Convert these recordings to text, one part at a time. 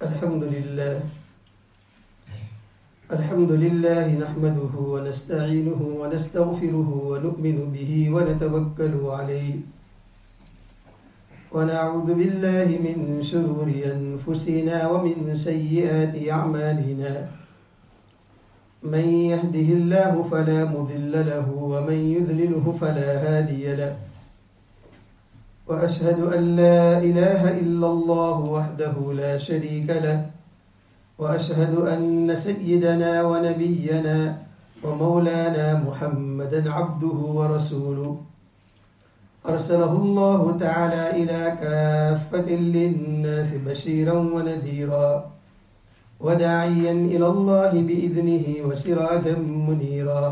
الحمد لله نحمده ونستعينه ونستغفره ونؤمن به ونتوكل عليه ونعوذ بالله من شرور أنفسنا ومن سيئات أعمالنا من يهده الله فلا مضل له ومن يضلله فلا هادي له وأشهد أن لا إله إلا الله وحده لا شريك له وأشهد أن سيدنا ونبينا ومولانا محمدا عبده ورسوله أرسله الله تعالى إلى كافة للناس بشيرا ونذيرا وداعيا إلى الله بإذنه وسراجا منيرا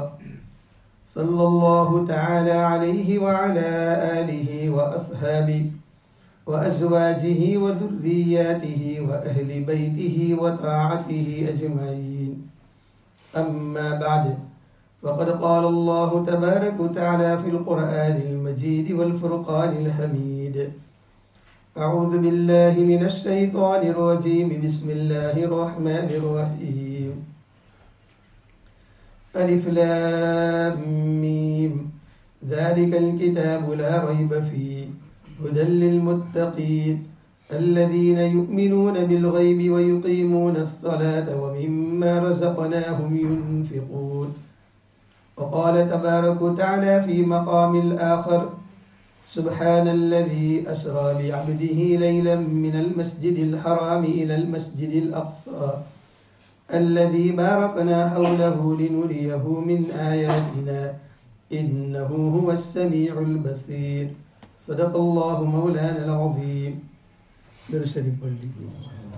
صلى الله تعالى عليه وعلى آله وأصحابه وأزواجه وذرياته وأهل بيته وطاعته أجمعين أما بعد فقد قال الله تبارك وتعالى في القرآن المجيد والفرقان الحميد أعوذ بالله من الشيطان الرجيم بسم الله الرحمن الرحيم ألف لام ميم ذلك الكتاب لا ريب فيه هدى للمتقين الذين يؤمنون بالغيب ويقيمون الصلاة ومما رزقناهم ينفقون وقال تبارك وتعالى في مقام الآخر سبحان الذي أسرى بعبده ليلا من المسجد الحرام إلى المسجد الأقصى الذي باركنا حوله لنريه من آياتنا إنه هو السميع البصير صدق الله مولانا العظيم. درود شریف پڑھ لیجیے.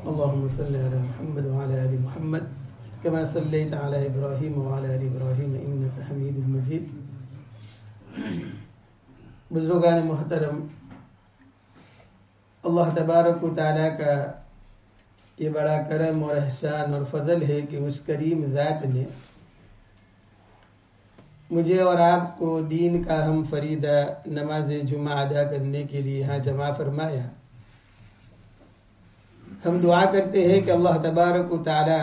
اللهم صل على محمد وعلى آل محمد كما صليت على إبراهيم وعلى آل إبراهيم إنك حميد مجيد. بزرگان محترم، اللہ تبارک و تعالیٰ کا یہ بڑا کرم اور احسان اور فضل ہے کہ اس کریم ذات نے مجھے اور آپ کو دین کا ہم فریدہ نماز جمعہ ادا کرنے کے لیے یہاں جمع فرمایا. ہم دعا کرتے ہیں کہ اللہ تبارک و تعالی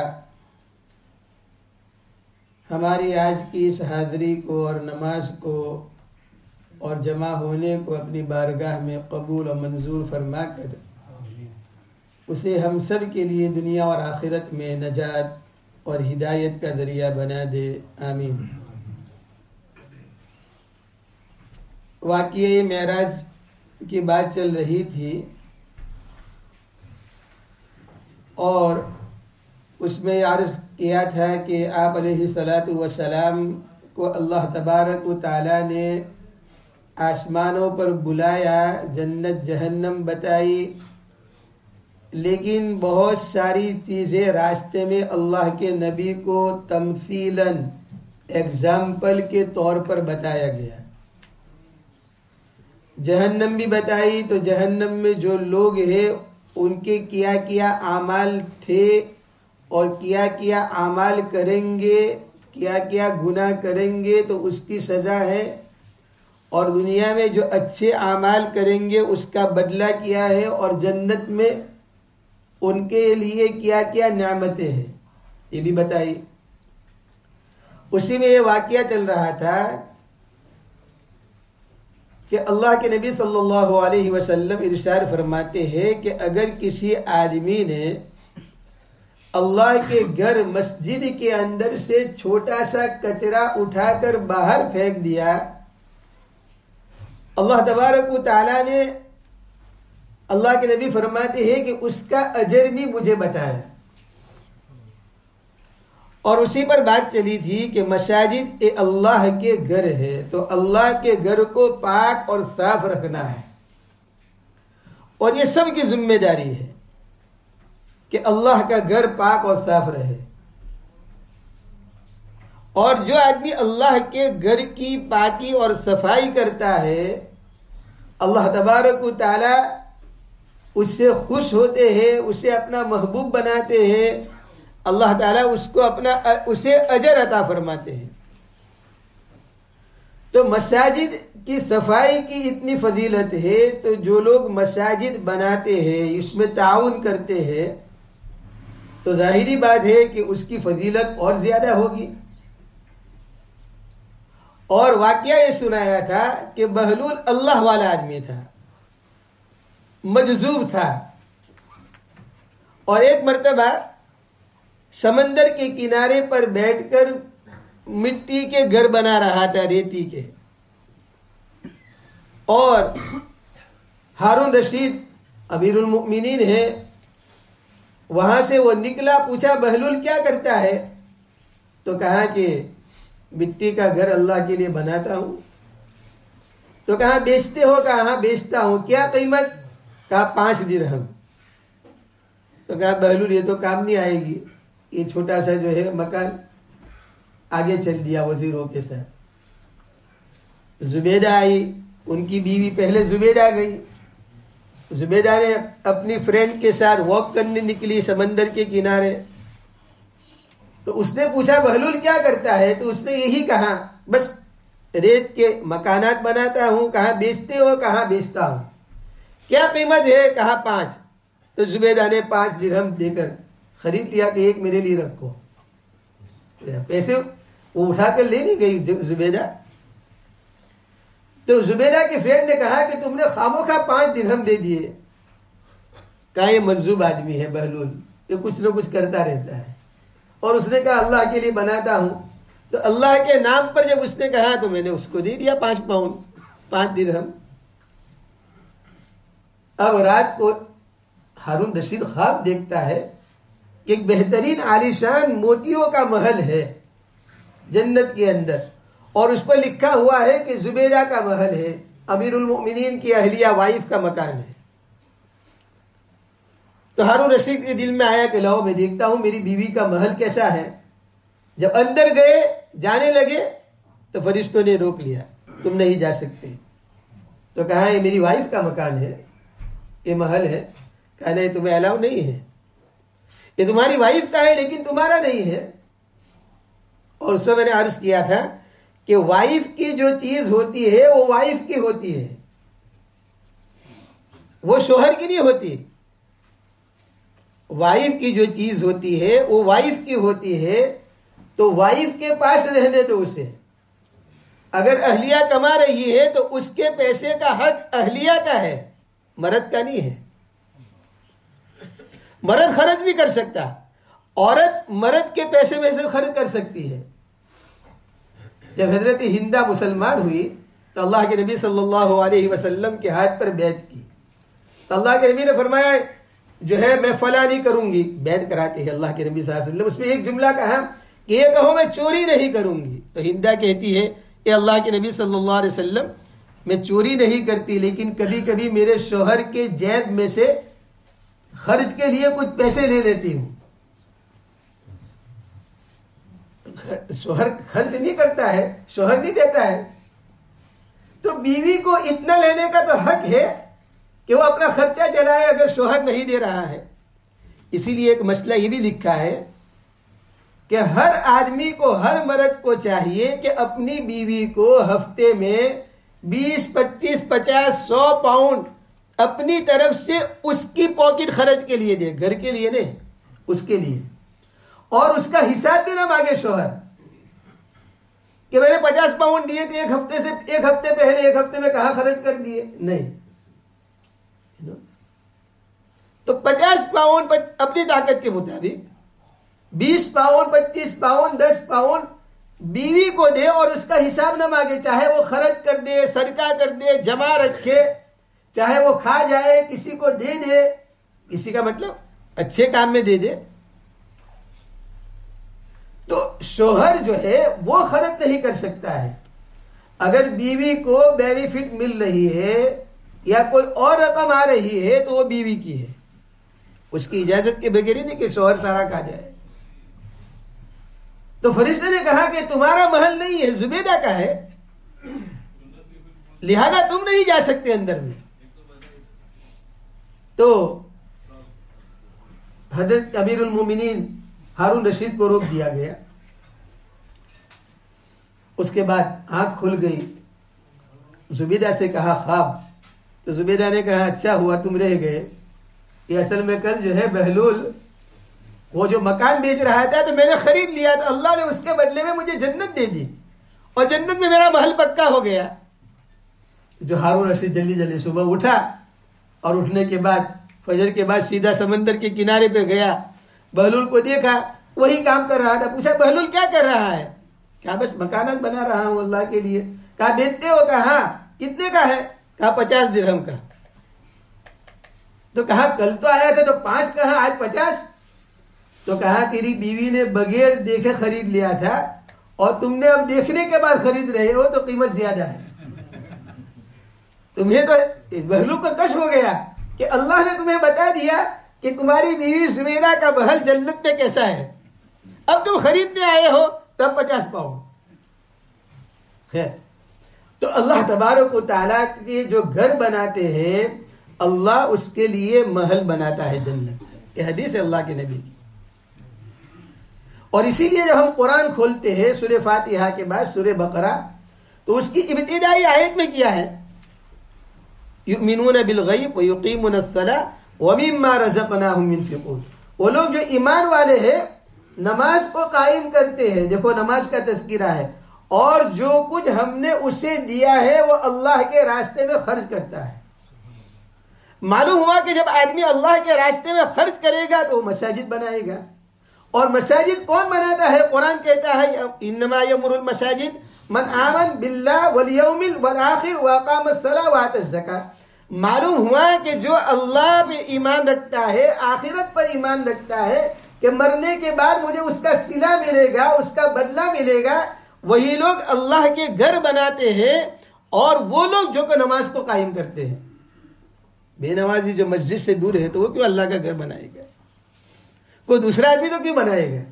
ہماری آج کی اس حاضری کو اور نماز کو اور جمع ہونے کو اپنی بارگاہ میں قبول و منظور فرما کر اسے ہم سب کے لیے دنیا اور آخرت میں نجات اور ہدایت کا ذریعہ بنا دے. آمین. واقعہ معراج کی بات چل رہی تھی اور اس میں عرض کیا تھا کہ آپ علیہ الصلاۃ والسلام کو اللہ تبارک و تعالیٰ نے آسمانوں پر بلایا، جنت جہنم بتائی، لیکن بہت ساری چیزیں راستے میں اللہ کے نبی کو تمثیلاً ایگزامپل کے طور پر بتایا گیا. جہنم بھی بتائی تو جہنم میں جو لوگ ہیں ان کے کیا کیا اعمال تھے اور کیا کیا اعمال کریں گے، کیا کیا گناہ کریں گے تو اس کی سزا ہے، اور دنیا میں جو اچھے اعمال کریں گے اس کا بدلہ کیا ہے، اور جنت میں ان کے لیے کیا کیا نعمتیں ہیں یہ بھی بتائی. اسی میں یہ واقعہ چل رہا تھا کہ اللہ کے نبی صلی اللہ علیہ وسلم ارشاد فرماتے ہیں کہ اگر کسی آدمی نے اللہ کے گھر مسجد کے اندر سے چھوٹا سا کچرا اٹھا کر باہر پھینک دیا، اللہ تبارک و تعالیٰ نے، اللہ کے نبی فرماتے ہیں کہ اس کا اجر بھی مجھے بتایا. اور اسی پر بات چلی تھی کہ مساجد اللہ کے گھر ہے تو اللہ کے گھر کو پاک اور صاف رکھنا ہے، اور یہ سب کی ذمہ داری ہے کہ اللہ کا گھر پاک اور صاف رہے. اور جو آدمی اللہ کے گھر کی پاکی اور صفائی کرتا ہے اللہ تبارک و تعالی اس سے خوش ہوتے ہیں، اسے اپنا محبوب بناتے ہیں، اللہ تعالیٰ اسے اجر عطا فرماتے ہیں. تو مساجد کی صفائی کی اتنی فضیلت ہے تو جو لوگ مساجد بناتے ہیں، اس میں تعاون کرتے ہیں، تو ظاہری بات ہے کہ اس کی فضیلت اور زیادہ ہوگی. اور واقعہ یہ سنایا تھا کہ بہلول اللہ والا آدمی تھا, مجذوب تھا, اور ایک مرتبہ سمندر کے کنارے پر بیٹھ کر مٹی کے گھر بنا رہا تھا, ریتی کے. اور ہارون رشید امیر المؤمنین ہے, وہاں سے وہ نکلا, پوچھا بہلول کیا کرتا ہے؟ تو کہا کہ مٹی کا گھر اللہ کے لیے بناتا ہوں. تو کہا بیچتے ہو؟ کہا ہاں بیچتا ہوں. کیا قیمت؟ کہا 5 درہم. تو کہا بہلول یہ تو کام نہیں آئے گی, یہ چھوٹا سا جو ہے مکان. آگے چل دیا وزیروں کے ساتھ. زبیدہ آئی, ان کی بیوی. پہلے زبیدہ گئی. زبیدہ نے اپنی فرینڈ کے ساتھ واک کرنے نکلی سمندر کے کنارے. تو اس نے پوچھا بہلول کیا کرتا ہے؟ تو اس نے یہی کہا بس ریت کے مکانات بناتا ہوں. کہاں بیچتے ہو؟ کہاں بیچتا ہوں. کیا قیمت ہے؟ کہا 5. تو زبیدہ نے 5 درہم دے کر خرید لیا کہ ایک میرے لیے رکھو. پیسے وہ اٹھا کر لے نہیں گئی زبیدہ. تو زبیدہ کی فرینڈ نے کہا کہ تم نے خاموخواہ 5 درہم دے دیے. کہا یہ مجذوب آدمی ہے بہلول, یہ کچھ نہ کچھ کرتا رہتا ہے. اور اس نے کہا اللہ کے لیے بناتا ہوں. تو اللہ کے نام پر جب اس نے کہا تو میں نے اس کو دے دیا 5 پاؤنڈ, 5 درہم. اب رات کو ہارون رشید خواب دیکھتا ہے کہ ایک بہترین عالیشان موتیوں کا محل ہے جنت کے اندر, اور اس پر لکھا ہوا ہے کہ زبیدہ کا محل ہے, امیر المؤمنین کی اہلیہ وائف کا مکان ہے. تو ہارون رشید کے دل میں آیا کہ لاؤ میں دیکھتا ہوں میری بیوی کا محل کیسا ہے. جب اندر گئے, جانے لگے, تو فرشتوں نے روک لیا, تم نہیں جا سکتے. تو کہا یہ میری وائف کا مکان ہے, یہ محل ہے. کہا نہیں تمہیں الاؤ نہیں ہے, یہ تمہاری وائف کا ہے لیکن تمہارا نہیں ہے. اور اس میں میں نے عرض کیا تھا کہ وائف کی جو چیز ہوتی ہے وہ وائف کی ہوتی ہے, وہ شوہر کی نہیں ہوتی. وائف کی جو چیز ہوتی ہے وہ وائف کی ہوتی ہے, تو وائف کے پاس رہنے دو اسے. اگر اہلیہ کما رہی ہے تو اس کے پیسے کا حق اہلیہ کا ہے, مرد کا نہیں ہے. مرد خرچ نہیں کر سکتا, عورت مرد کے پیسے میں سے خرچ کر سکتی ہے. جب حضرت ہندہ مسلمان ہوئی تو اللہ کے نبی صلی اللہ علیہ وسلم کے ہاتھ پر بیعت کی. تو اللہ کے نبی نے فرمایا جو ہے میں فلاں نہیں کروں گی. بیعت کراتے ہیں اللہ کے نبی صلی اللہ علیہ وسلم. اس میں ایک جملہ کہا کہ یہ کہو میں چوری نہیں کروں گی. تو ہندہ کہتی ہے کہ اللہ کے نبی صلی اللہ علیہ وسلم میں چوری نہیں کرتی, لیکن کبھی کبھی میرے شوہر کے جیب میں سے خرچ کے لیے کچھ پیسے لے لیتی ہوں. شوہر خرچ نہیں کرتا ہے, شوہر نہیں دیتا ہے, تو بیوی کو اتنا لینے کا تو حق ہے کہ وہ اپنا خرچہ چلائے اگر شوہر نہیں دے رہا ہے. اسی لیے ایک مسئلہ یہ بھی لکھا ہے کہ ہر آدمی کو, ہر مرد کو چاہیے کہ اپنی بیوی کو ہفتے میں 20, 25, 50, 100 پاؤنڈ اپنی طرف سے اس کی پاکٹ خرچ کے لیے دے, گھر کے لیے نہیں, اس کے لیے. اور اس کا حساب بھی نہ مانگے شوہر کہ میں نے 50 پاؤنڈ دیے تھے ایک ہفتے پہلے, ایک ہفتے میں کہاں خرچ کر دیے. نہیں, تو 50 پاؤنڈ اپنی طاقت کے مطابق, 20 پاؤنڈ, 25 پاؤنڈ, 10 پاؤنڈ بیوی کو دے اور اس کا حساب نہ مانگے. چاہے وہ خرچ کر دے, صدقہ کر دے, جمع رکھے, چاہے وہ کھا جائے, کسی کو دے دے, کسی کا مطلب اچھے کام میں دے دے. تو شوہر جو ہے وہ خرچ نہیں کر سکتا ہے. اگر بیوی کو بینیفٹ مل رہی ہے یا کوئی اور رقم آ رہی ہے تو وہ بیوی کی ہے, اس کی اجازت کے بغیر ہی نہیں کہ شوہر سارا کھا جائے. تو فرشتے نے کہا کہ تمہارا محل نہیں ہے, زبیدہ کا ہے, لہذا تم نہیں جا سکتے اندر میں. تو حضرت امیر المومنین ہارون رشید کو روک دیا گیا. اس کے بعد آنکھ کھل گئی. زبیدہ سے کہا خواب. تو زبیدہ نے کہا اچھا ہوا تم رہ گئے, یہ اصل میں کل جو ہے بہلول وہ جو مکان بیچ رہا تھا تو میں نے خرید لیا تو اللہ نے اس کے بدلے میں مجھے جنت دے دی اور جنت میں میرا محل پکا ہو گیا. جو ہارون رشید جلدی جلدی صبح اٹھا اور اٹھنے کے بعد فجر کے بعد سیدھا سمندر کے کنارے پہ گیا. بہلول کو دیکھا وہی کام کر رہا تھا. پوچھا بہلول کیا کر رہا ہے؟ کہا بس مکانات بنا رہا ہوں اللہ کے لیے. کہا بیچتے ہو؟ کہا ہاں. کتنے کا ہے؟ کہا 50 درہم کا. تو کہا کل تو آیا تھا تو 5 کہا آج 50. تو کہا تیری بیوی نے بغیر دیکھے خرید لیا تھا اور تم نے اب دیکھنے کے بعد خرید رہے ہو تو قیمت زیادہ ہے. تمہیں تو بہلول کو کش ہو گیا کہ اللہ نے تمہیں بتا دیا کہ تمہاری بیوی زبیرہ کا محل جنت پہ کیسا ہے. اب تم خریدنے آئے ہو تب 50 پاؤ. خیر تو اللہ تبارک و تعالیٰ کے جو گھر بناتے ہیں اللہ اس کے لیے محل بناتا ہے جنت. یہ حدیث ہے اللہ کے نبی کی. اور اسی لیے جب ہم قرآن کھولتے ہیں سورہ فاتحہ کے بعد سورہ بقرہ تو اس کی ابتدائی آیت میں کیا ہے؟ یؤمنون بالغیب ویقیمون الصلاۃ ومما رزقناہم ينفقون. وہ لوگ جو ایمان والے ہیں نماز کو قائم کرتے ہیں. دیکھو نماز کا تذکرہ ہے. اور جو کچھ ہم نے اسے دیا ہے وہ اللہ کے راستے میں خرچ کرتا ہے. معلوم ہوا کہ جب آدمی اللہ کے راستے میں خرچ کرے گا تو وہ مساجد بنائے گا. اور مساجد کون بناتا ہے؟ قرآن کہتا ہے انما یمر المساجد من آمن باللہ والیوم والآخر واقام الصلاۃ وآتى الزکاۃ. معلوم ہوا کہ جو اللہ پہ ایمان رکھتا ہے آخرت پر ایمان رکھتا ہے کہ مرنے کے بعد مجھے اس کا صلہ ملے گا اس کا بدلہ ملے گا وہی لوگ اللہ کے گھر بناتے ہیں. اور وہ لوگ جو کہ نماز کو قائم کرتے ہیں. بے نمازی جو مسجد سے دور ہے تو وہ کیوں اللہ کا گھر بنائے گا؟ کوئی دوسرا آدمی تو کیوں بنائے گا؟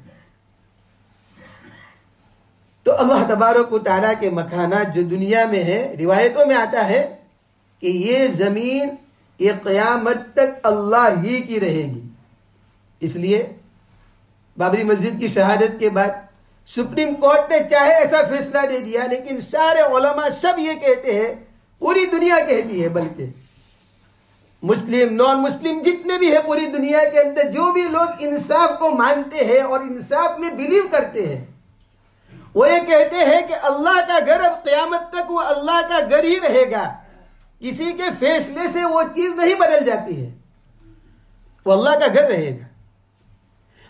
تو اللہ تبارک و تعالیٰ کے مکانات جو دنیا میں ہے روایتوں میں آتا ہے کہ یہ زمین یہ قیامت تک اللہ ہی کی رہے گی. اس لیے بابری مسجد کی شہادت کے بعد سپریم کورٹ نے چاہے ایسا فیصلہ دے دیا لیکن سارے علماء سب یہ کہتے ہیں پوری دنیا کہتی ہے بلکہ مسلم نان مسلم جتنے بھی ہیں پوری دنیا کے اندر جو بھی لوگ انصاف کو مانتے ہیں اور انصاف میں بلیو کرتے ہیں وہ یہ کہتے ہیں کہ اللہ کا گھر اب قیامت تک وہ اللہ کا گھر ہی رہے گا. کسی کے فیصلے سے وہ چیز نہیں بدل جاتی ہے. وہ اللہ کا گھر رہے گا.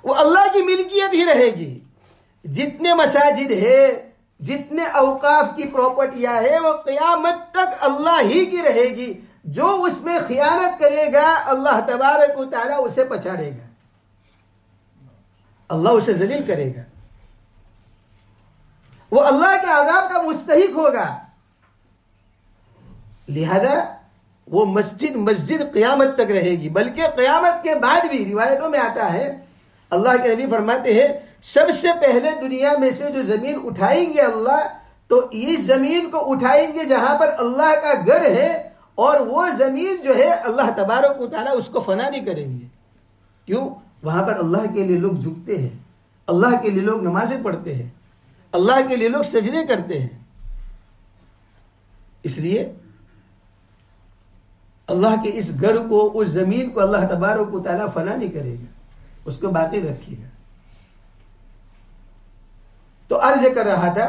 وہ اللہ کی ملکیت ہی رہے گی. جتنے مساجد ہے جتنے اوقاف کی پراپرٹیاں ہیں وہ قیامت تک اللہ ہی کی رہے گی. جو اس میں خیانت کرے گا اللہ تبارک و تعالیٰ اسے پچھاڑے گا. اللہ اسے ذلیل کرے گا. وہ اللہ کے عذاب کا مستحق ہوگا. لہذا وہ مسجد قیامت تک رہے گی بلکہ قیامت کے بعد بھی روایتوں میں آتا ہے اللہ کے نبی فرماتے ہیں سب سے پہلے دنیا میں سے جو زمین اٹھائیں گے اللہ تو اس زمین کو اٹھائیں گے جہاں پر اللہ کا گھر ہے اور وہ زمین جو ہے اللہ تبارک و تعالیٰ اس کو فنا نہیں کریں گے. کیوں؟ وہاں پر اللہ کے لیے لوگ جھکتے ہیں. اللہ کے لیے لوگ نمازیں پڑھتے ہیں. اللہ کے لیے لوگ سجدے کرتے ہیں. اس لیے اللہ کے اس گھر کو اس زمین کو اللہ تبارک و تعالیٰ فنا نہیں کرے گا اس کو باقی رکھے گا. تو عرض کر رہا تھا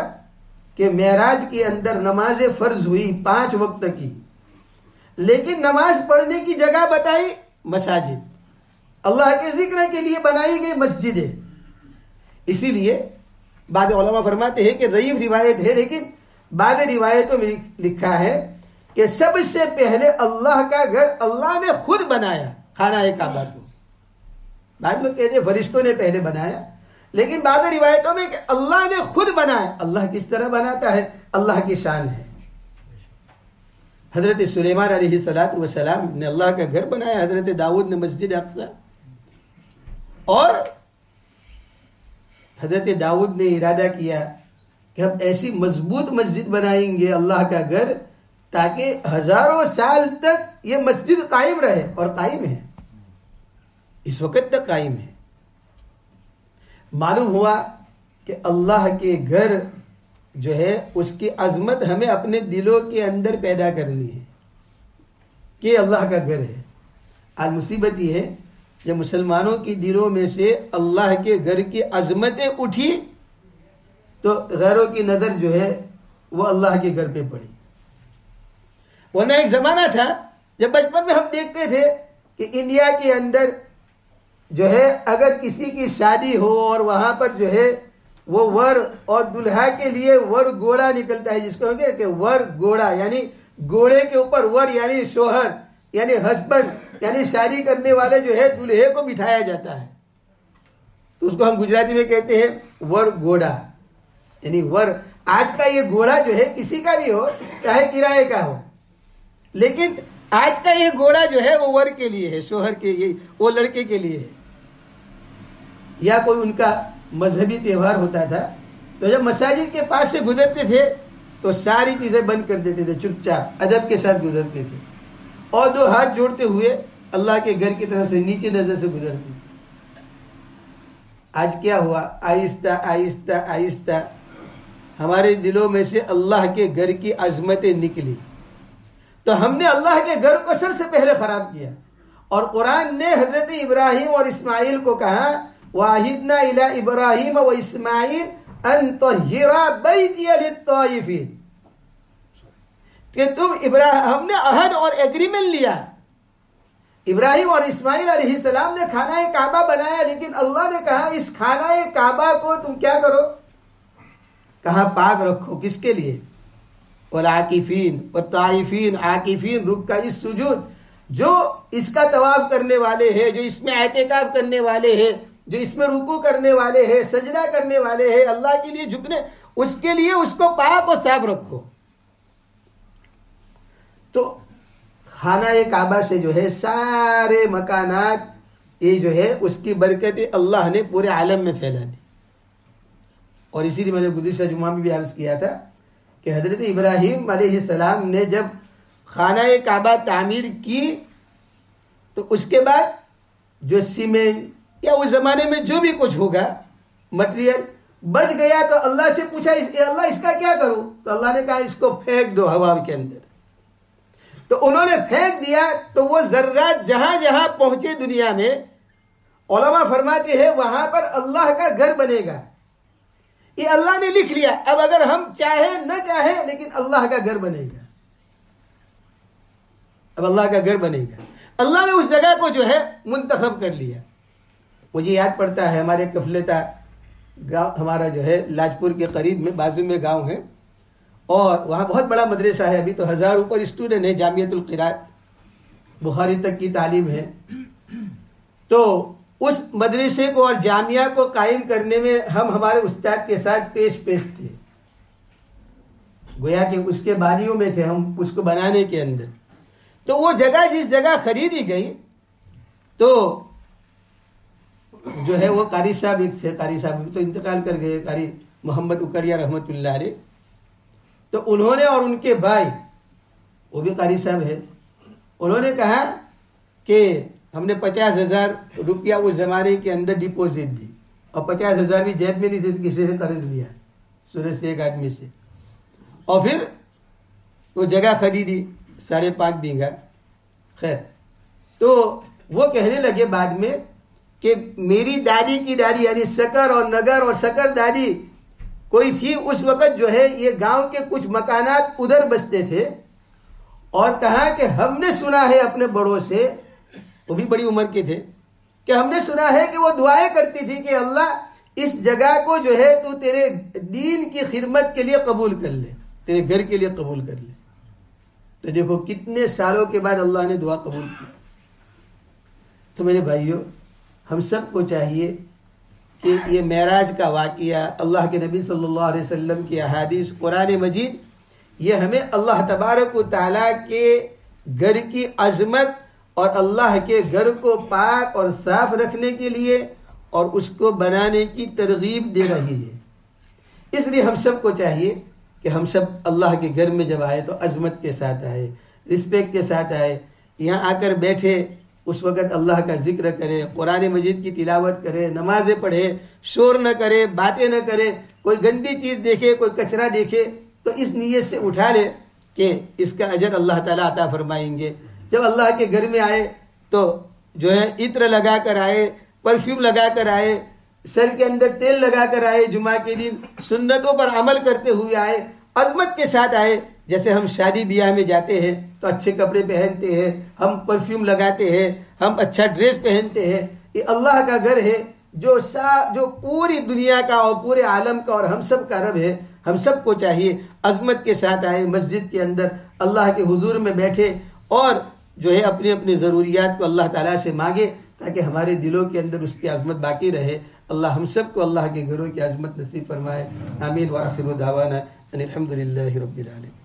کہ معراج کے اندر نماز فرض ہوئی 5 وقت کی لیکن نماز پڑھنے کی جگہ بتائی مساجد. اللہ کے ذکر کے لیے بنائی گئی مسجد ہے. اسی لیے بعض علماء فرماتے ہیں کہ ضعیف روایت ہے لیکن بعض روایتوں میں لکھا ہے کہ سب سے پہلے اللہ کا گھر اللہ نے خود بنایا خانہ کعبہ کو. بعض لوگ کہتے ہیں فرشتوں نے پہلے بنایا لیکن بعض روایتوں میں کہ اللہ نے خود بنایا. اللہ کس طرح بناتا ہے؟ اللہ کی شان ہے. حضرت سلیمان علیہ السلام نے اللہ کا گھر بنایا. حضرت داؤد نے مسجد اقصی. اور حضرت داؤد نے ارادہ کیا کہ ہم ایسی مضبوط مسجد بنائیں گے اللہ کا گھر تاکہ ہزاروں سال تک یہ مسجد قائم رہے. اور قائم ہے اس وقت تک قائم ہے. معلوم ہوا کہ اللہ کے گھر جو ہے اس کی عظمت ہمیں اپنے دلوں کے اندر پیدا کرنی ہے کہ اللہ کا گھر ہے. آج مصیبت یہ ہے جب مسلمانوں کی دلوں میں سے اللہ کے گھر کی عظمتیں اٹھی تو غیروں کی نظر جو ہے وہ اللہ کے گھر پہ پڑی. ورنہ ایک زمانہ تھا جب بچپن میں ہم دیکھتے تھے کہ انڈیا کے اندر جو ہے اگر کسی کی شادی ہو اور وہاں پر جو ہے وہ ور اور دلہا کے لیے ور گھوڑا نکلتا ہے، جس کو کہیں کہ ور گھوڑا، یعنی گھوڑے کے اوپر ور یعنی شوہر یعنی ہسبینڈ یعنی شادی کرنے والے جو ہے دلہے کو بٹھایا جاتا ہے. تو اس کو ہم گجراتی میں کہتے ہیں ور گھوڑا، یعنی ور. آج کا یہ گھوڑا جو ہے کسی کا بھی ہو چاہے کرائے کا ہو، لیکن آج کا یہ گھوڑا جو ہے وہ ور کے لیے ہے، شوہر کے لیے، وہ لڑکے کے لیے ہے. یا کوئی ان کا مذہبی تہوار ہوتا تھا تو جب مساجد کے پاس سے گزرتے تھے تو ساری چیزیں بند کر دیتے تھے، چپ چاپ ادب کے ساتھ گزرتے تھے اور دو ہاتھ جوڑتے ہوئے اللہ کے گھر کی طرف سے نیچے نظر سے گزرتے تھے. آج کیا ہوا؟ آہستہ آہستہ آہستہ ہمارے دلوں میں سے اللہ کے گھر کی عظمتیں نکلی تو ہم نے اللہ کے گھر کو سب سے پہلے خراب کیا. اور قرآن نے حضرت ابراہیم اور اسماعیل کو کہا وَعَهِدْنَا إِلَىٰ إِبْرَاهِيمَ وَإِسْمَاعِيلَ أَن طَهِّرَا بَيْتِيَ لِلطَّائِفِينَ کہ ہم نے عہد اور ایگریمنٹ لیا. ابراہیم اور اسماعیل علیہ السلام نے خانہ کعبہ بنایا، لیکن اللہ نے کہا اس خانہ کعبہ کو تم کیا کرو؟ کہاں پاک رکھو. کس کے لیے؟ والعاکفین والطائفین، عاکفین رکع السجود، جو اس کا طواف کرنے والے ہیں، جو اس میں اعتکاف کرنے والے ہیں، جو اس میں رکوع کرنے والے ہیں، سجدہ کرنے والے ہیں، اللہ کے لیے جھکنے، اس کے لیے اس کو پاک و صاف رکھو. تو خانہ کعبہ سے جو ہے سارے مکانات یہ جو ہے اس کی برکتیں اللہ نے پورے عالم میں پھیلا دی. اور اسی لیے میں نے گزشتہ جمعہ میں بھی عرض کیا تھا کہ حضرت ابراہیم علیہ السلام نے جب خانہ کعبہ تعمیر کی تو اس کے بعد جو سیمنٹ یا اس زمانے میں جو بھی کچھ ہوگا مٹیریل بچ گیا تو اللہ سے پوچھا اللہ اس کا کیا کروں؟ تو اللہ نے کہا اس کو پھینک دو ہوا کے اندر. تو انہوں نے پھینک دیا تو وہ ذرات جہاں جہاں پہنچے دنیا میں، علماء فرماتے ہیں وہاں پر اللہ کا گھر بنے گا. یہ اللہ نے لکھ لیا، اب اگر ہم چاہیں نہ چاہیں لیکن اللہ کا گھر بنے گا. اب اللہ کا گھر بنے گا. اللہ نے اس جگہ کو جو ہے منتخب کر لیا. مجھے یاد پڑتا ہے ہمارے کفلتا گاؤں، ہمارا جو ہے لاجپور کے قریب میں بازو میں گاؤں ہے، اور وہاں بہت بڑا مدرسہ ہے. ابھی تو 1000 اوپر اسٹوڈنٹ ہیں، جامعۃ القراء بخاری تک کی تعلیم ہے. تو اس مدرسے کو اور جامعہ کو قائم کرنے میں ہم ہمارے استاد کے ساتھ پیش تھے، گویا کہ اس کے بانیوں میں تھے ہم اس کو بنانے کے اندر. تو وہ جگہ جس جگہ خریدی گئی تو جو ہے وہ قاری صاحب ایک تھے، قاری صاحب تو انتقال کر گئے، قاری محمد اکریا رحمۃ اللہ علیہ. تو انہوں نے اور ان کے بھائی وہ بھی قاری صاحب ہے، انہوں نے کہا کہ ہم نے 50,000 روپیہ اس زمانے کے اندر ڈپوزٹ دی اور 50,000 بھی جیب میں نہیں تھے، کسی سے قرض لیا سورج سے ایک آدمی سے، اور پھر وہ جگہ خریدی 5.5 بیگھا. خیر تو وہ کہنے لگے بعد میں کہ میری دادی کی دادی یعنی سکر اور نگر اور سکر دادی کوئی تھی اس وقت جو ہے یہ گاؤں کے کچھ مکانات ادھر بستے تھے، اور کہا کہ ہم نے سنا ہے اپنے بڑوں سے، وہ بھی بڑی عمر کے تھے، کہ ہم نے سنا ہے کہ وہ دعائیں کرتی تھی کہ اللہ اس جگہ کو جو ہے تو تیرے دین کی خدمت کے لیے قبول کر لے، تیرے گھر کے لیے قبول کر لے. تو دیکھو کتنے سالوں کے بعد اللہ نے دعا قبول کی. تو میرے بھائیوں ہم سب کو چاہیے کہ یہ معراج کا واقعہ، اللہ کے نبی صلی اللہ علیہ وسلم کی احادیث، قرآن مجید، یہ ہمیں اللہ تبارک و تعالیٰ کے گھر کی عظمت اور اللہ کے گھر کو پاک اور صاف رکھنے کے لیے اور اس کو بنانے کی ترغیب دے رہی ہے. اس لیے ہم سب کو چاہیے کہ ہم سب اللہ کے گھر میں جب آئے تو عظمت کے ساتھ آئے، رسپیکٹ کے ساتھ آئے. یہاں آ کر بیٹھے اس وقت اللہ کا ذکر کرے، قرآن مجید کی تلاوت کرے، نمازیں پڑھے، شور نہ کرے، باتیں نہ کرے، کوئی گندی چیز دیکھے، کوئی کچرا دیکھے تو اس نیت سے اٹھا لے کہ اس کا اجر اللہ تعالیٰ عطا فرمائیں گے. جب اللہ کے گھر میں آئے تو جو ہے عطر لگا کر آئے، پرفیوم لگا کر آئے، سر کے اندر تیل لگا کر آئے، جمعہ کے دن سنتوں پر عمل کرتے ہوئے آئے، عظمت کے ساتھ آئے. جیسے ہم شادی بیاہ میں جاتے ہیں تو اچھے کپڑے پہنتے ہیں، ہم پرفیوم لگاتے ہیں، ہم اچھا ڈریس پہنتے ہیں. یہ اللہ کا گھر ہے جو پوری دنیا کا اور پورے عالم کا اور ہم سب کا رب ہے. ہم سب کو چاہیے عظمت کے ساتھ آئے، مسجد کے اندر اللہ کے حضور میں بیٹھے اور جو ہے اپنی اپنی ضروریات کو اللہ تعالیٰ سے مانگے تاکہ ہمارے دلوں کے اندر اس کی عظمت باقی رہے. اللہ ہم سب کو اللہ کے گھروں کی عظمت نصیب فرمائے. آمین. وآخر دعوانا ان الحمد للہ رب العالمین.